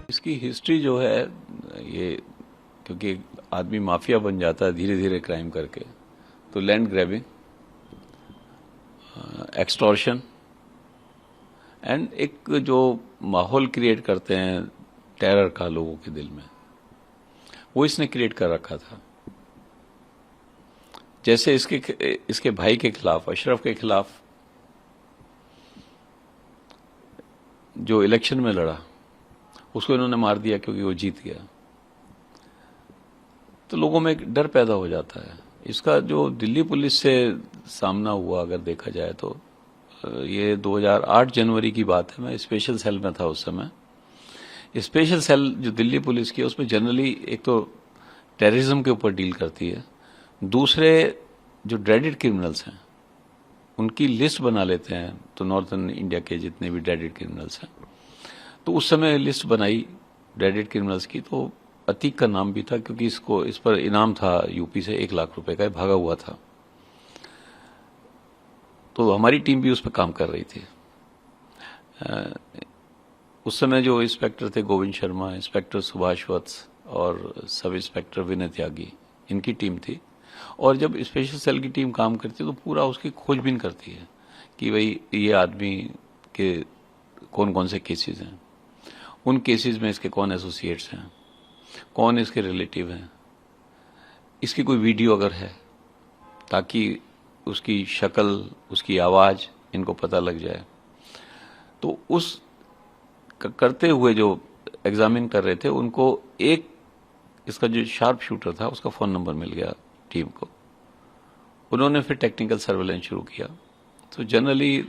इसकी हिस्ट्री जो है ये, क्योंकि आदमी माफिया बन जाता है धीरे धीरे क्राइम करके, तो लैंड ग्रैबिंग, एक्सटॉर्शन एंड एक जो माहौल क्रिएट करते हैं टेरर का लोगों के दिल में, वो इसने क्रिएट कर रखा था। जैसे इसके भाई के खिलाफ, अशरफ के खिलाफ जो इलेक्शन में लड़ा, उसको इन्होंने मार दिया क्योंकि वो जीत गया। तो लोगों में एक डर पैदा हो जाता है। इसका जो दिल्ली पुलिस से सामना हुआ, अगर देखा जाए तो ये 2008 जनवरी की बात है। मैं स्पेशल सेल में था उस समय। स्पेशल सेल जो दिल्ली पुलिस की है, उसमें जनरली एक तो टेररिज्म के ऊपर डील करती है, दूसरे जो ड्रेडेड क्रिमिनल्स हैं उनकी लिस्ट बना लेते हैं। तो नॉर्थन इंडिया के जितने भी ड्रेडेड क्रिमिनल्स हैं, तो उस समय लिस्ट बनाई ड्रेडेड क्रिमिनल्स की, तो अतीक का नाम भी था क्योंकि इस पर इनाम था यूपी से 1 लाख रुपए का, भागा हुआ था। तो हमारी टीम भी उस पर काम कर रही थी। उस समय जो इंस्पेक्टर थे गोविंद शर्मा, इंस्पेक्टर सुभाष वत्स और सब इंस्पेक्टर विनय त्यागी, इनकी टीम थी। और जब स्पेशल सेल की टीम काम करती है तो पूरा उसकी खोजबीन करती है कि भाई ये आदमी के कौन कौन से केसेस हैं, उन केसेस में इसके कौन एसोसिएट्स हैं, कौन इसके रिलेटिव हैं, इसकी कोई वीडियो अगर है, ताकि उसकी शक्ल, उसकी आवाज इनको पता लग जाए। तो उस करते हुए जो एग्जामिन कर रहे थे, उनको एक इसका जो शार्प शूटर था उसका फोन नंबर मिल गया टीम को। उन्होंने फिर टेक्निकल सर्वेलेंस शुरू किया। तो जनरली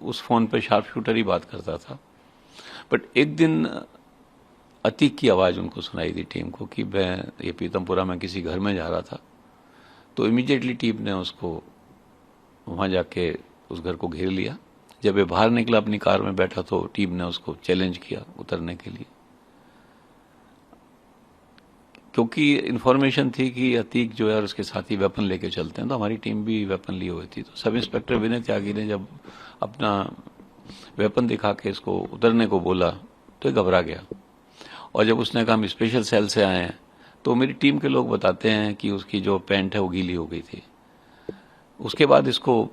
उस फोन पे शार्प शूटर ही बात करता था, बट एक दिन अतीक की आवाज उनको सुनाई दी टीम को कि मैं ये पीतमपुरा में किसी घर में जा रहा था। तो इमीडिएटली टीम ने उसको वहां जाके उस घर को घेर लिया। जब ये बाहर निकला अपनी कार में बैठा, तो टीम ने उसको चैलेंज किया उतरने के लिए, क्योंकि इन्फॉर्मेशन थी कि अतीक जो है और उसके साथी वेपन लेके चलते हैं। तो हमारी टीम भी वेपन लिए हुई थी। तो सब इंस्पेक्टर विनय त्यागी ने जब अपना वेपन दिखा के इसको उतरने को बोला, तो ये घबरा गया। और जब उसने कहा हम स्पेशल सेल से आए हैं, तो मेरी टीम के लोग बताते हैं कि उसकी जो पैंट है वो गीली हो गई थी। उसके बाद इसको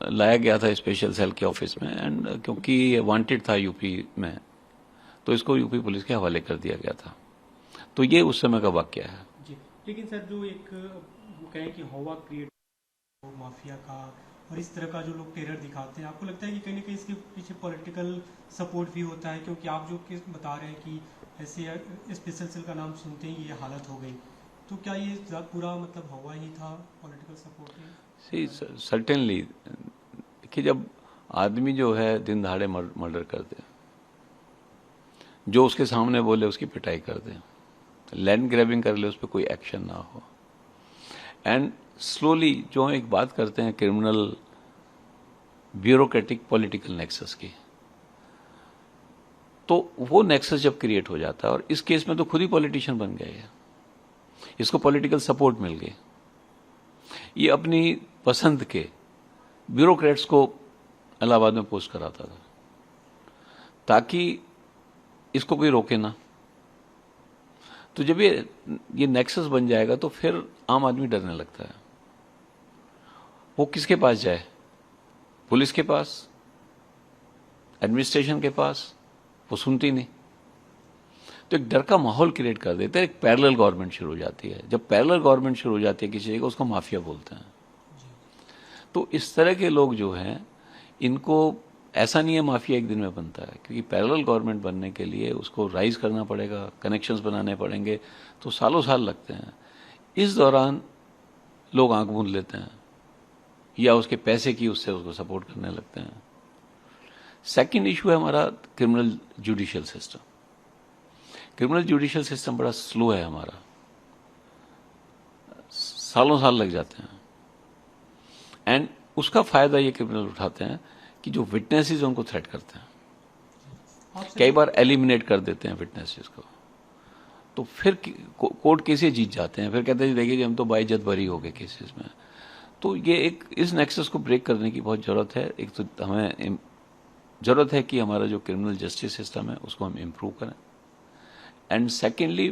लाया गया था स्पेशल सेल के ऑफिस में, एंड क्योंकि ये वांटेड था यूपी में, तो इसको यूपी पुलिस के हवाले कर दिया गया था। तो ये उस समय का वाक्य है जी। लेकिन सर, जो एक वो कहें कि हवा क्रिएट माफिया का और इस तरह का जो लोग टेरर दिखाते हैं, आपको लगता है कि कहीं ना कहीं इसके पीछे पॉलिटिकल सपोर्ट भी होता है? क्योंकि आप जो केस बता रहे हैं कि ऐसे स्पेशल सेल का नाम सुनते ही ये हालत हो गई, तो क्या ये पूरा मतलब हवा ही था, पॉलिटिकल सपोर्ट ही? सर्टेनली। देखिए, जब आदमी जो है दिन दहाड़े मर्डर कर दे, जो उसके सामने बोले उसकी पिटाई कर दे, लैंड ग्रैबिंग कर ले, उस पर कोई एक्शन ना हो, एंड स्लोली जो हम एक बात करते हैं क्रिमिनल ब्यूरोक्रेटिक पॉलिटिकल नेक्सस की, तो वो नेक्सस जब क्रिएट हो जाता है, और इस केस में तो खुद ही पॉलिटिशियन बन गए हैं, इसको पॉलिटिकल सपोर्ट मिल गई, ये अपनी पसंद के ब्यूरोक्रेट्स को इलाहाबाद में पोस्ट कराता था ताकि इसको कोई रोके ना। तो जब ये नेक्सस बन जाएगा, तो फिर आम आदमी डरने लगता है। वो किसके पास जाए? पुलिस के पास, एडमिनिस्ट्रेशन के पास? वो सुनती नहीं। तो एक डर का माहौल क्रिएट कर देते हैं। एक पैरेलल गवर्नमेंट शुरू हो जाती है। जब पैरेलल गवर्नमेंट शुरू हो जाती है किसी जगह, उसको माफिया बोलते हैं। तो इस तरह के लोग जो हैं, इनको ऐसा नहीं है माफिया एक दिन में बनता है, क्योंकि पैरेलल गवर्नमेंट बनने के लिए उसको राइज करना पड़ेगा, कनेक्शंस बनाने पड़ेंगे, तो सालों साल लगते हैं। इस दौरान लोग आंख मूंद लेते हैं या उसके पैसे की उससे उसको सपोर्ट करने लगते हैं। सेकंड इशू है हमारा criminal judicial system. Criminal judicial system बड़ा स्लो है हमारा, सालों साल लग जाते हैं, एंड उसका फायदा ये क्रिमिनल उठाते हैं कि जो विटनेसेस उनको थ्रेट करते हैं, कई बार एलिमिनेट कर देते हैं विटनेसेस को, तो फिर कोर्ट केसेस जीत जाते हैं। फिर कहते हैं देखिए जी हम तो बाइज्जत बरी हो गए केसेस में। तो ये एक इस नेक्सस को ब्रेक करने की बहुत जरूरत है। एक तो हमें जरूरत है कि हमारा जो क्रिमिनल जस्टिस सिस्टम है उसको हम इम्प्रूव करें। एंड सेकेंडली,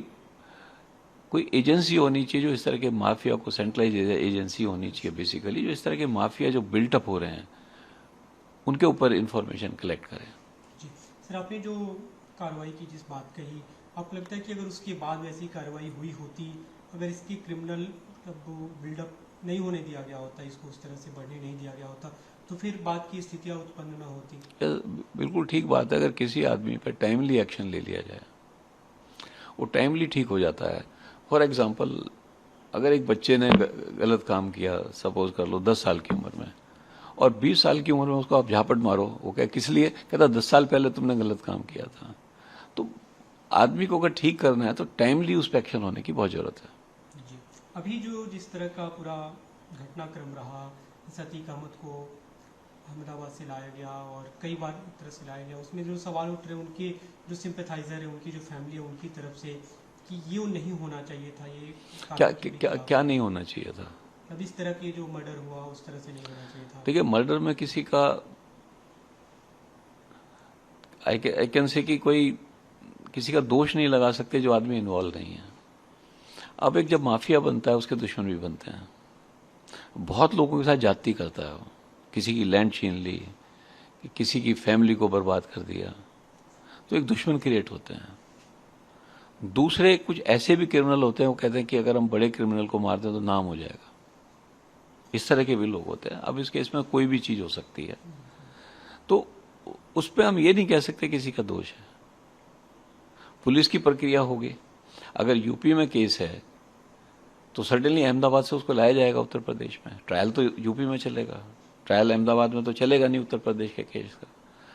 कोई एजेंसी होनी चाहिए जो इस तरह के माफिया को, सेंट्रलाइज एजेंसी होनी चाहिए बेसिकली, जो इस तरह के माफिया जो बिल्टअप हो रहे हैं उनके ऊपर इंफॉर्मेशन कलेक्ट करें। जी सर, आपने जो कार्रवाई की जिस बात कही, आपको लगता है कि अगर उसके बाद वैसी कार्रवाई हुई होती, अगर इसकी क्रिमिनल वो बिल्डअप नहीं होने दिया गया होता, इसको उस तरह से बढ़ने नहीं दिया गया होता, तो फिर बात की स्थितियाँ उत्पन्न न होती? बिल्कुल ठीक बात है। अगर किसी आदमी पर टाइमली एक्शन ले लिया जाए, वो टाइमली ठीक हो जाता है। फॉर एग्जाम्पल, अगर एक बच्चे ने गलत काम किया, सपोज कर लो 10 साल की उम्र में, और 20 साल की उम्र में उसको आप झापट मारो, वो क्या किस लिए कहता 10 साल पहले तुमने गलत काम किया था। तो आदमी को अगर ठीक करना है तो टाइमली उस पर एक्शन होने की बहुत जरूरत है। जी, अभी जो जिस तरह का पूरा घटनाक्रम रहा, सतीक अहमद को अहमदाबाद से लाया गया और कई बार एक तरह से लाया गया, उसमें जो सवाल उठ रहे हैं उनके जो सिंपैथाइजर है, उनकी जो फैमिली है, उनकी तरफ से कि ये नहीं होना चाहिए था, ये क्या नहीं होना चाहिए था? अब इस तरह के जो मर्डर हुआ उस तरह से नहीं होना चाहिए था। देखिए, मर्डर में किसी का आई कैन से कि कोई किसी का दोष नहीं लगा सकते जो आदमी इन्वॉल्व नहीं है। अब एक जब माफिया बनता है उसके दुश्मन भी बनते हैं। बहुत लोगों के साथ जाती करता है वो, किसी की लैंड छीन ली, किसी की फैमिली को बर्बाद कर दिया, तो एक दुश्मन क्रिएट होते हैं। दूसरे कुछ ऐसे भी क्रिमिनल होते हैं, वो कहते हैं कि अगर हम बड़े क्रिमिनल को मारते हैं तो नाम हो जाएगा। इस तरह के भी लोग होते हैं। अब इस केस में कोई भी चीज हो सकती है, तो उस पर हम ये नहीं कह सकते किसी का दोष है। पुलिस की प्रक्रिया होगी। अगर यूपी में केस है तो सर्टेनली अहमदाबाद से उसको लाया जाएगा उत्तर प्रदेश में। ट्रायल तो यूपी में चलेगा, ट्रायल अहमदाबाद में तो चलेगा नहीं उत्तर प्रदेश के केस का।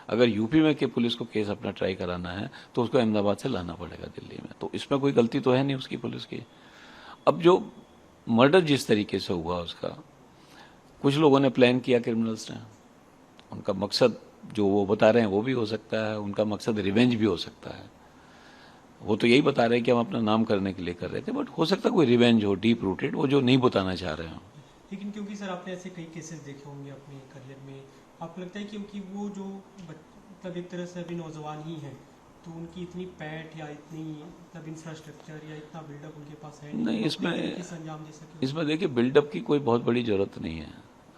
अगर यूपी में के पुलिस को केस अपना ट्राई कराना है तो उसको अहमदाबाद से लाना पड़ेगा दिल्ली में। तो इसमें कोई गलती तो है नहीं उसकी, पुलिस की। अब जो मर्डर जिस तरीके से हुआ, उसका कुछ लोगों ने प्लान किया, क्रिमिनल्स ने। उनका मकसद जो वो बता रहे हैं वो भी हो सकता है, उनका मकसद रिवेंज भी हो सकता है। वो तो यही बता रहे हैं कि हम अपना नाम करने के लिए कर रहे थे, बट हो सकता है कोई रिवेंज हो डीप रूटेड, वो जो नहीं बताना चाह रहे हो। लेकिन क्योंकि सर आपने ऐसे कई केसेस देखे होंगे अपने करियर में, आपको लगता है क्योंकि वो जो मतलब एक तरह से अभी नौजवान ही हैं, तो उनकी इतनी पैठ या इतनी मतलब इंफ्रास्ट्रक्चर या इतना बिल्डअप उनके पास है नहीं, इसमें देखिए बिल्डअप की कोई बहुत बड़ी जरूरत नहीं है।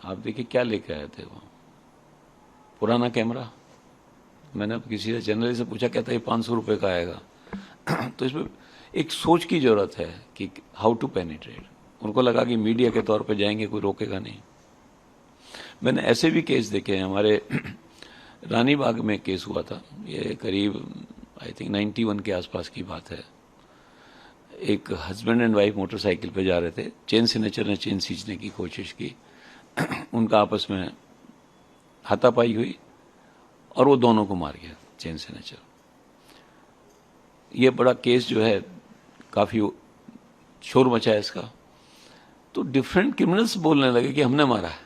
आप देखिए क्या लेके आए थे वो, पुराना कैमरा। मैंने किसी से जनरली से पूछा, कहता है 500 रुपये का आएगा। तो इसमें एक सोच की जरूरत है कि हाउ टू पेनिट्रेट। उनको लगा कि मीडिया के तौर पे जाएंगे, कोई रोकेगा नहीं। मैंने ऐसे भी केस देखे हैं। हमारे रानी बाग में केस हुआ था, ये करीब आई थिंक 91 के आसपास की बात है। एक हस्बैंड एंड वाइफ मोटरसाइकिल पे जा रहे थे, चेन सिग्नेचर ने चेन खींचने की कोशिश की। उनका आपस में हाथापाई हुई और वो दोनों को मार गया चेन सिग्नेचर। ये बड़ा केस जो है, काफी शोर मचा है इसका। तो डिफरेंट क्रिमिनल्स बोलने लगे कि हमने मारा है।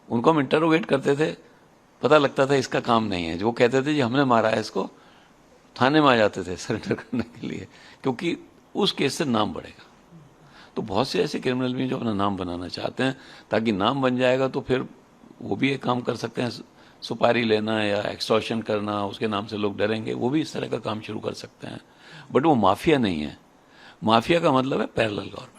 उनको हम इंटरोगेट करते थे, पता लगता था इसका काम नहीं है। जो कहते थे जी हमने मारा है इसको, थाने में आ जाते थे सरेंडर करने के लिए, क्योंकि उस केस से नाम बढ़ेगा। तो बहुत से ऐसे क्रिमिनल भी जो अपना नाम बनाना चाहते हैं, ताकि नाम बन जाएगा तो फिर वो भी एक काम कर सकते हैं, सुपारी लेना या एक्सटॉर्शन करना, उसके नाम से लोग डरेंगे, वो भी इस तरह का काम शुरू कर सकते हैं। बट वो माफिया नहीं है। माफिया का मतलब है पैरेलल गवर्नमेंट।